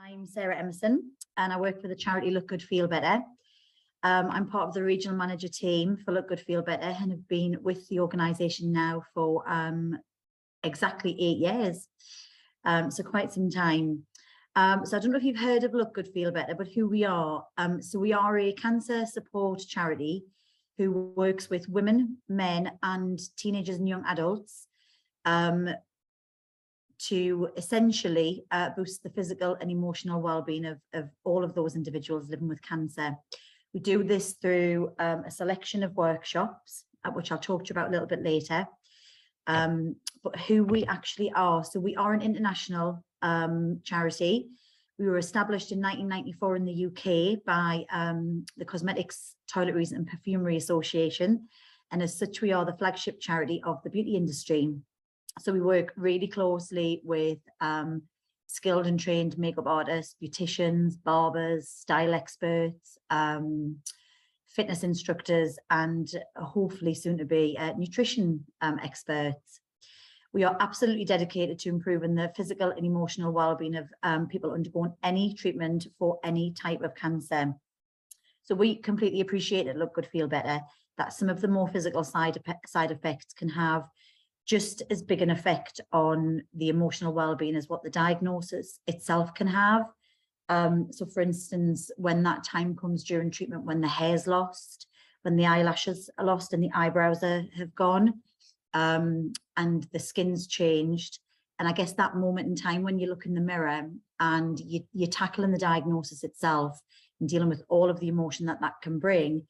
I'm Sarah Emerson and I work for the charity Look Good Feel Better. I'm part of the regional manager team for Look Good Feel Better and have been with the organisation now for exactly 8 years, so quite some time. So I don't know if you've heard of Look Good Feel Better, but who we are. So we are a cancer support charity who works with women, men and teenagers and young adults to essentially boost the physical and emotional well-being of all of those individuals living with cancer. We do this through a selection of workshops, which I'll talk to you about a little bit later. But who we actually are. So we are an international charity. We were established in 1994 in the UK by the Cosmetics, Toiletries and Perfumery Association. And as such, we are the flagship charity of the beauty industry. So we work really closely with skilled and trained makeup artists, beauticians, barbers, style experts, fitness instructors, and hopefully soon to be nutrition experts. We are absolutely dedicated to improving the physical and emotional well-being of people undergoing any treatment for any type of cancer. So we completely appreciate it, Look Good Feel Better, that some of the more physical side effects can have just as big an effect on the emotional well-being as what the diagnosis itself can have. So for instance, when that time comes during treatment, when the hair's lost, when the eyelashes are lost and the eyebrows have gone, and the skin's changed. And I guess that moment in time when you look in the mirror and you're tackling the diagnosis itself and dealing with all of the emotion that can bring.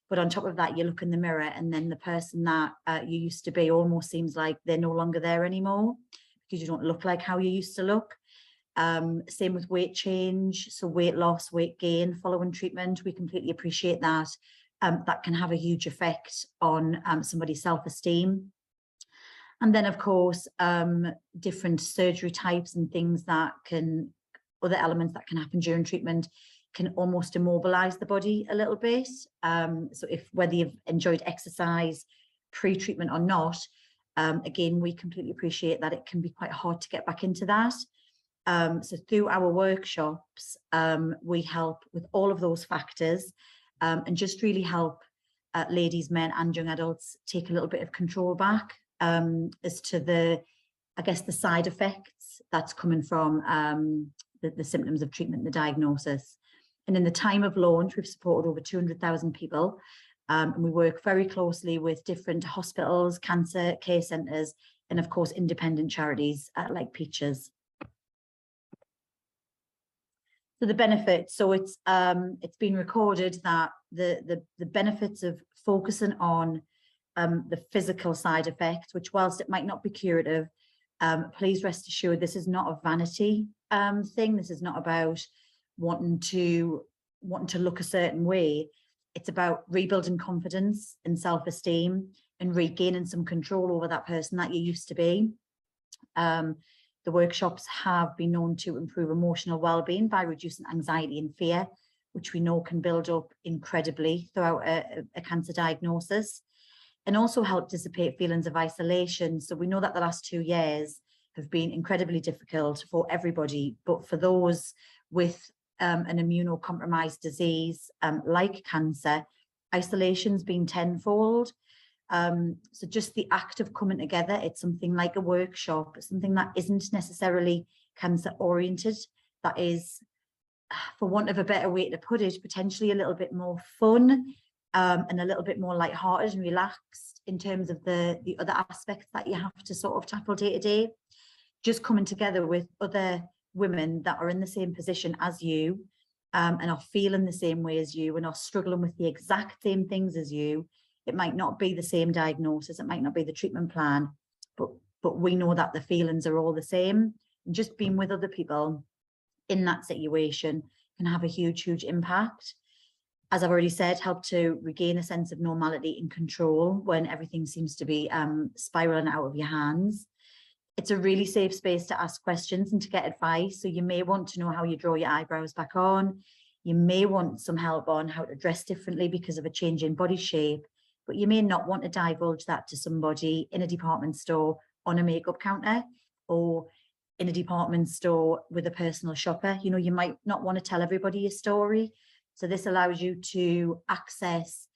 But on top of that, you look in the mirror and then the person that you used to be almost seems like they're no longer there anymore because you don't look like how you used to look. Same with weight change. So weight loss, weight gain following treatment, we completely appreciate that. That can have a huge effect on somebody's self-esteem. And then, of course, different surgery types and things that other elements that can happen during treatment can almost immobilize the body a little bit. So whether you've enjoyed exercise pre-treatment or not, again, we completely appreciate that it can be quite hard to get back into that. So through our workshops, we help with all of those factors and just really help ladies, men and young adults take a little bit of control back as to the side effects that's coming from the symptoms of treatment, the diagnosis. And in the time of launch, we've supported over 200,000 people. And we work very closely with different hospitals, cancer care centres, and of course, independent charities like Peaches. So the benefits, so it's been recorded that the benefits of focusing on the physical side effects, which whilst it might not be curative, please rest assured this is not a vanity thing. This is not about wanting to look a certain way. It's about rebuilding confidence and self-esteem and regaining some control over that person that you used to be. The workshops have been known to improve emotional well-being by reducing anxiety and fear, which we know can build up incredibly throughout a cancer diagnosis, and also help dissipate feelings of isolation. So we know that the last 2 years have been incredibly difficult for everybody, but for those with an immunocompromised disease like cancer, isolation's been tenfold. So just the act of coming together, it's something like a workshop, something that isn't necessarily cancer oriented, that is, for want of a better way to put it, potentially a little bit more fun and a little bit more lighthearted and relaxed in terms of the other aspects that you have to sort of tackle day to day. Just coming together with other women that are in the same position as you and are feeling the same way as you and are struggling with the exact same things as you. It might not be the same diagnosis, it might not be the treatment plan, but we know that the feelings are all the same. And just being with other people in that situation can have a huge impact. As I've already said, help to regain a sense of normality and control when everything seems to be spiraling out of your hands. It's a really safe space to ask questions and to get advice. So you may want to know how you draw your eyebrows back on. You may want some help on how to dress differently because of a change in body shape, but you may not want to divulge that to somebody in a department store on a makeup counter, or in a department store with a personal shopper. You know, you might not want to tell everybody your story. So this allows you to access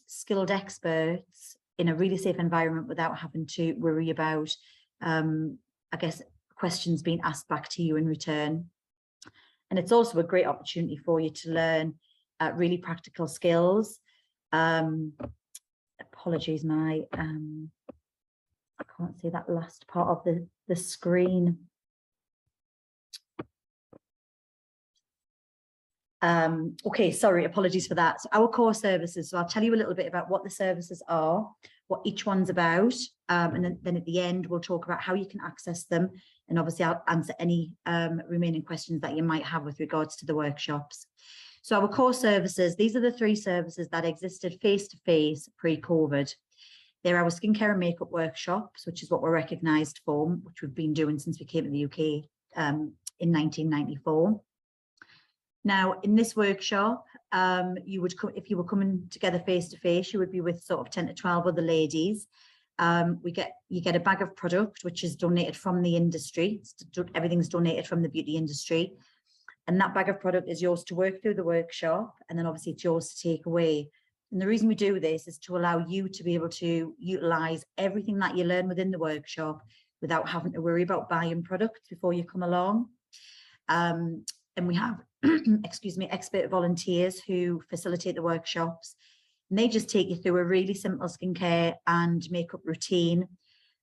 skilled experts in a really safe environment without having to worry about, I guess, questions being asked back to you in return. And it's also a great opportunity for you to learn really practical skills. Apologies, I can't see that last part of the screen. Okay, sorry, apologies for that. So our core services, so I'll tell you a little bit about what the services are, what each one's about, and then at the end we'll talk about how you can access them, and obviously I'll answer any remaining questions that you might have with regards to the workshops. So our core services, these are the 3 services that existed face-to-face pre-COVID. They're our skincare and makeup workshops, which is what we're recognised for, which we've been doing since we came to the UK in 1994. Now, in this workshop, you would come, if you were coming together face-to-face, you would be with sort of 10 to 12 other ladies. You get a bag of product, which is donated from the industry. Everything's donated from the beauty industry. And that bag of product is yours to work through the workshop. And then obviously it's yours to take away. And the reason we do this is to allow you to be able to utilize everything that you learn within the workshop without having to worry about buying products before you come along. And we have, excuse me, expert volunteers who facilitate the workshops. And they just take you through a really simple skincare and makeup routine,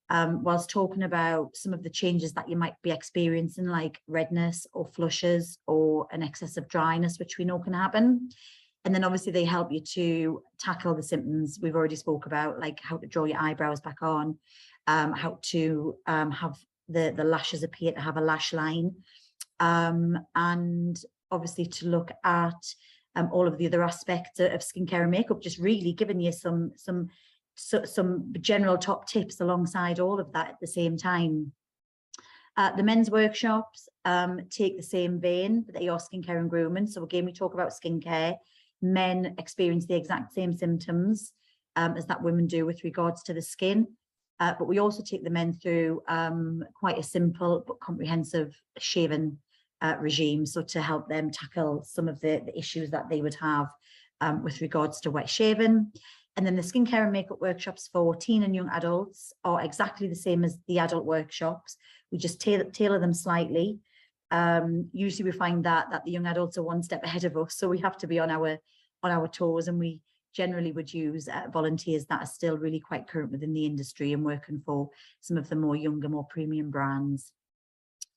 whilst talking about some of the changes that you might be experiencing, like redness or flushes or an excess of dryness, which we know can happen. And then obviously they help you to tackle the symptoms we've already spoke about, like how to draw your eyebrows back on, how to have the lashes appear to have a lash line, and obviously to look at all of the other aspects of skincare and makeup, just really giving you some general top tips alongside all of that at the same time. The men's workshops take the same vein, but they are skincare and grooming. So again, we talk about skincare. Men experience the exact same symptoms as that women do with regards to the skin. But we also take the men through quite a simple but comprehensive shaving regime, so to help them tackle some of the issues that they would have with regards to wet shaving. And then the skincare and makeup workshops for teen and young adults are exactly the same as the adult workshops. We just tailor them slightly. Usually we find that the young adults are one step ahead of us, so we have to be on our toes, and we generally would use volunteers that are still really quite current within the industry and working for some of the more younger, more premium brands.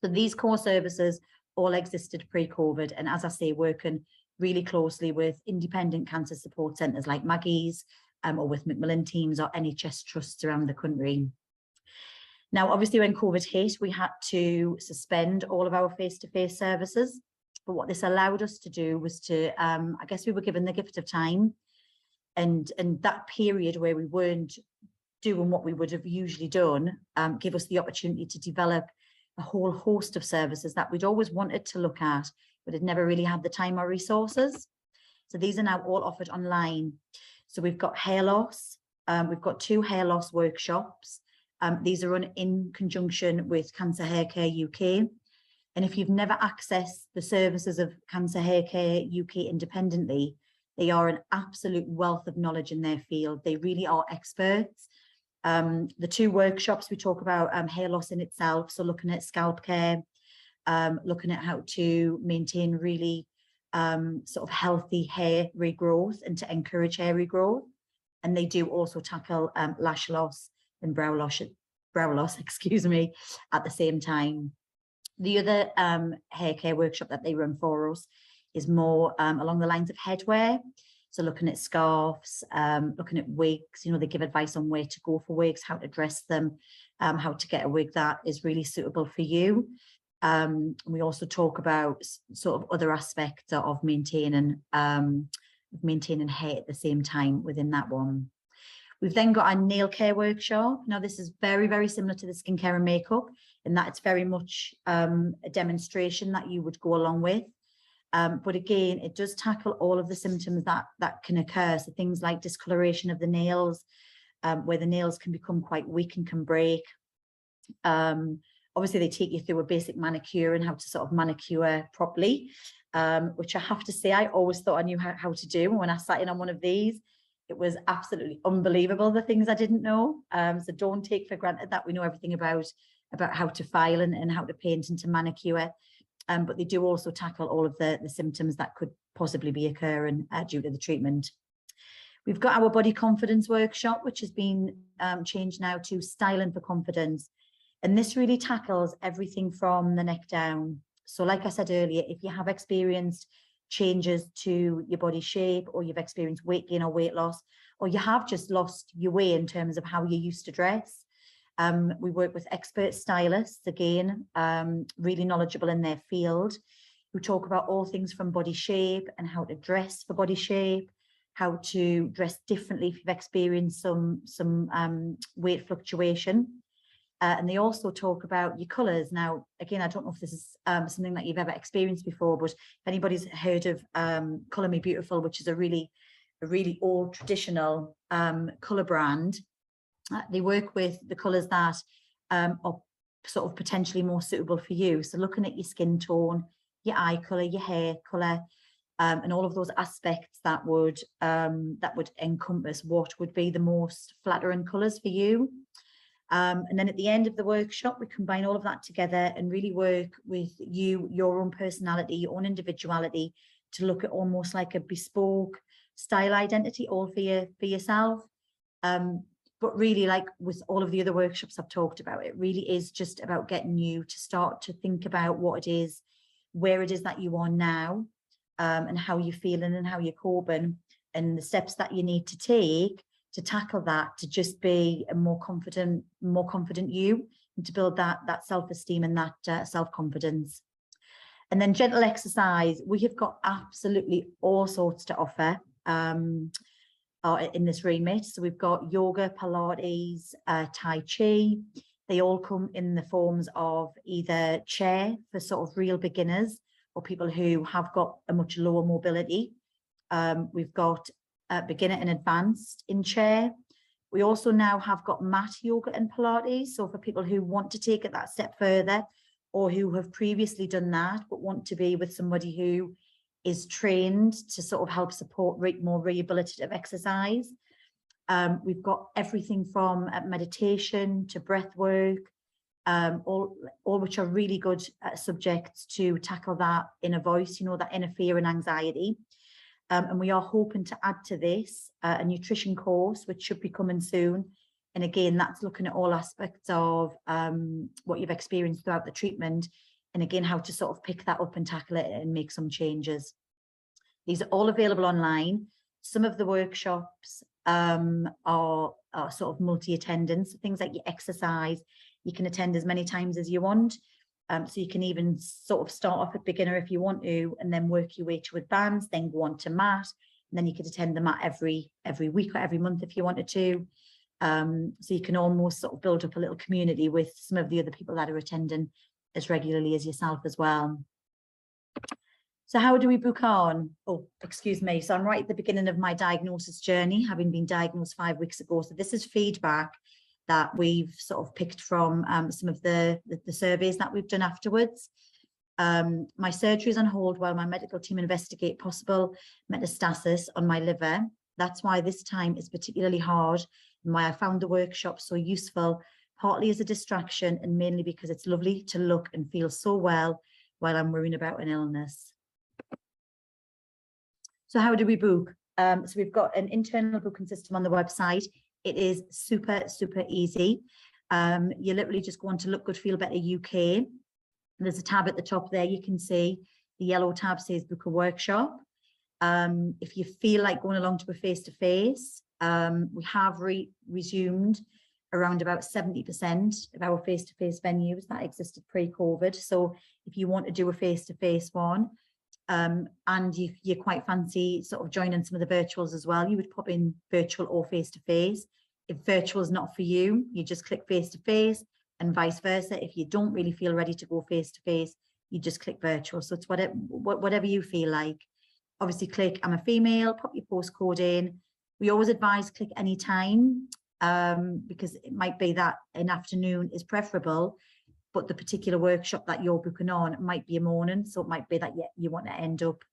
So these core services all existed pre-COVID, and as I say, working really closely with independent cancer support centres like Maggie's, or with Macmillan teams or NHS trusts around the country. Now, obviously, when COVID hit, we had to suspend all of our face-to-face services. But what this allowed us to do was to, I guess we were given the gift of time. And that period where we weren't doing what we would have usually done, gave us the opportunity to develop a whole host of services that we'd always wanted to look at, but had never really had the time or resources. So these are now all offered online. So we've got hair loss. We've got 2 hair loss workshops. These are run in conjunction with Cancer Hair Care UK. And if you've never accessed the services of Cancer Hair Care UK independently, they are an absolute wealth of knowledge in their field. They really are experts. The 2 workshops we talk about hair loss in itself, so looking at scalp care, looking at how to maintain really sort of healthy hair regrowth and to encourage hair regrowth. And they do also tackle lash loss and brow loss, excuse me, at the same time. The other hair care workshop that they run for us is more along the lines of headwear. So looking at scarves, looking at wigs, you know, they give advice on where to go for wigs, how to dress them, how to get a wig that is really suitable for you. We also talk about sort of other aspects of maintaining hair at the same time within that one. We've then got our nail care workshop. Now, this is very, very similar to the skincare and makeup in that it's very much a demonstration that you would go along with. But again, it does tackle all of the symptoms that can occur. So things like discoloration of the nails, where the nails can become quite weak and can break. Obviously, they take you through a basic manicure and how to sort of manicure properly, which I have to say, I always thought I knew how to do. When I sat in on one of these, it was absolutely unbelievable, the things I didn't know. So don't take for granted that we know everything about how to file and how to paint and to manicure. But they do also tackle all of the symptoms that could possibly be occurring due to the treatment. We've got our body confidence workshop, which has been changed now to styling for confidence. And this really tackles everything from the neck down. So like I said earlier, if you have experienced changes to your body shape, or you've experienced weight gain or weight loss, or you have just lost your way in terms of how you used to dress, we work with expert stylists, again, really knowledgeable in their field, who talk about all things from body shape and how to dress for body shape, how to dress differently if you've experienced some weight fluctuation. And they also talk about your colours. Now, again, I don't know if this is something that you've ever experienced before, but if anybody's heard of Colour Me Beautiful, which is a really old traditional colour brand, they work with the colours that are sort of potentially more suitable for you. So looking at your skin tone, your eye colour, your hair colour, and all of those aspects that would encompass what would be the most flattering colours for you. And then at the end of the workshop, we combine all of that together and really work with you, your own personality, your own individuality, to look at almost like a bespoke style identity, all for yourself. But really, like with all of the other workshops I've talked about, it really is just about getting you to start to think about what it is, where it is that you are now, and how you're feeling and how you're coping, and the steps that you need to take to tackle that, to just be a more confident you, and to build that self-esteem and that self-confidence. And then gentle exercise, we have got absolutely all sorts to offer in this remit. So we've got yoga, Pilates, Tai Chi. They all come in the forms of either chair for sort of real beginners, or people who have got a much lower mobility. We've got beginner and advanced in chair. We also now have got mat yoga and Pilates. So for people who want to take it that step further, or who have previously done that, but want to be with somebody who is trained to sort of help support more rehabilitative exercise. We've got everything from meditation to breath work, all which are really good subjects to tackle that inner voice, that inner fear and anxiety. And we are hoping to add to this a nutrition course, which should be coming soon. And again, that's looking at all aspects of what you've experienced throughout the treatment, and again, how to sort of pick that up and tackle it and make some changes. These are all available online. Some of the workshops are sort of multi-attendance, things like your exercise. You can attend as many times as you want. So you can even sort of start off at beginner if you want to, and then work your way to advanced, then go on to mat, and then you could attend the mat every week or every month if you wanted to. So you can almost sort of build up a little community with some of the other people that are attending as regularly as yourself as well. So how do we book on? Oh, excuse me. So I'm right at the beginning of my diagnosis journey, having been diagnosed 5 weeks ago. So this is feedback that we've sort of picked from some of the surveys that we've done afterwards. My surgery is on hold while my medical team investigate possible metastasis on my liver. That's why this time is particularly hard, and why I found the workshop so useful, partly as a distraction and mainly because it's lovely to look and feel so well while I'm worrying about an illness. So how do we book? So we've got an internal booking system on the website. It is super easy. You literally just go on to Look Good Feel Better UK. There's a tab at the top there. You can see the yellow tab says book a workshop. If you feel like going along to a face-to-face, we have resumed around about 70% of our face-to-face venues that existed pre-COVID. So if you want to do a face-to-face one, and you quite fancy sort of joining some of the virtuals as well, you would pop in virtual or face-to-face. If virtual is not for you, you just click face-to-face, and vice versa. If you don't really feel ready to go face-to-face, you just click virtual. So it's whatever you feel like. Obviously click I'm a female, pop your postcode in. We always advise click anytime, because it might be that an afternoon is preferable. but the particular workshop that you're booking on might be a morning. So it might be that you want to end up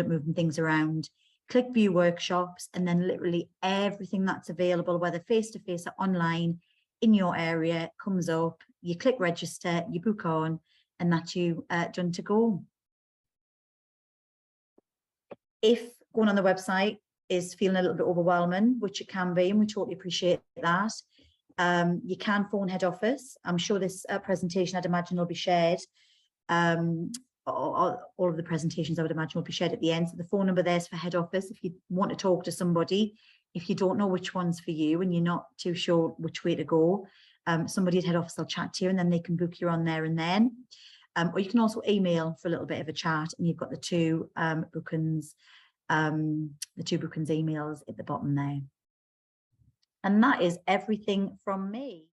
moving things around. Click view workshops, and then literally everything that's available, whether face-to-face or online in your area, comes up. You click register, you book on, and that's you done to go. If going on the website is feeling a little bit overwhelming, which it can be, and we totally appreciate that, you can phone head office. I'm sure this presentation, I'd imagine, will be shared. All of the presentations, I would imagine, will be shared at the end. So the phone number there's for head office if you want to talk to somebody. If you don't know which one's for you and you're not too sure which way to go, somebody at head office will chat to you, and then they can book you on there and then. Or you can also email for a little bit of a chat, and you've got the two bookings emails at the bottom there. And that is everything from me.